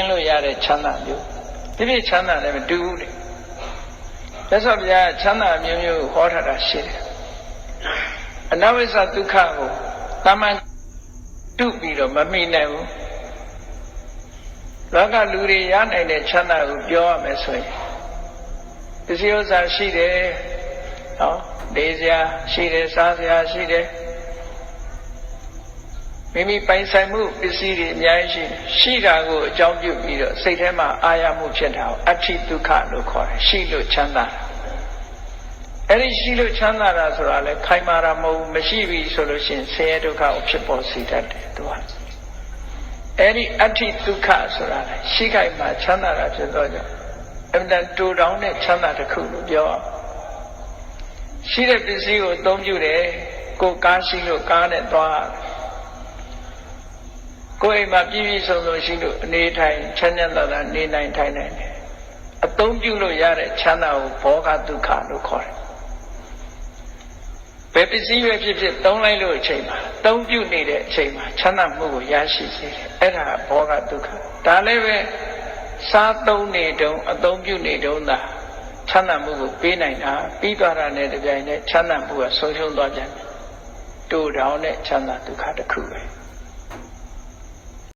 င်းလို့ရတဲ့ချမ်းသာမျိုးဒီပြည့်ချမ်းသာလည်းမတူဘူးလေမြတ်စွာဘုရားချမ်းသာမျိုးမျိုးဟောထားတာရှိတယ်အနဝိဇ္ဇဒုက္ခကိုတာမန်တုပြီးတော့မမိနိုင်ဘူးလောကလူတွေရနိုင်တဲ့ချမ်းသာကိုပြောရမယ်ဆိုရင်ပစ္စည်းဥစ္စာရှိတယ်နော်ဒေစရာရှိတယ်စားစရာရှိတယ်မိမိပိုင်ဆိုင်မှုပစ္စည်းတွေအများကြီးရှိတာကိုအကြောင်းပြုပြီးတော့စိတ်ထဲမှာအာရမှုဖြစ်တာကိုအဋ္ဌိဒုက္ခလို့ခေါ်တယ်ရှိလို့ချမ်းသာတာအဲ့ဒီရှိလို့ချမ်းသာတာဆိုတာလေခိုင်မာတာမဟုတ်ဘူးမရှိပြီဆိုလို့ရှိရင်ဆင်းရဲဒုက္ခကိုဖြစ်ပေါ်စေတတ်တယ်သူကအဲ့ဒီအဋ္ဌိဒုက္ခဆိုတာလေရှိခိုင်မာချမ်းသာတာဖြစ်တော့ကြောင့်အမှန်တန်တူတောင်းတဲ့ချမ်းသာတစ်ခုလို့ပြောအောင်ရှိတဲ့ပစ္စည်းကိုအသုံးပြုတယ်ကိုကားရှိလို့ကားနဲ့သွားကိုယ်အိမ်မှာပြည့်ပြည့်စုံစုံရှိလို့အနေထိုင်ချမ်းချမ်းသာသာနေနိုင်ထိုင်နိုင်တယ်အသုံးပြုလို့ရတဲ့ချမ်းသာကိုဘောဂဒုက္ခလို့ခေါ်တယ်ဘယ်ပစ္စည်းပဲဖြစ်ဖြစ်သုံးလိုက်လို့အချိန်မှာသုံးပြုနေတဲ့အချိန်မှာချမ်းသာမှုကိုရရှိစေတယ်အဲ့ဒါဘောဂဒုက္ခဒါလည်းပဲစားသုံးနေတုန်းအသုံးပြုနေတုန်းသာချမ်းသာမှုကိုပေးနိုင်တာပြီးသွားတာနဲ့တပြိုင်နက်ချမ်းသာမှုကဆုံးရှုံးသွားပြန်တယ်တူတောင်နဲ့ချမ်းသာဒုက္ခတစ်ခုပဲ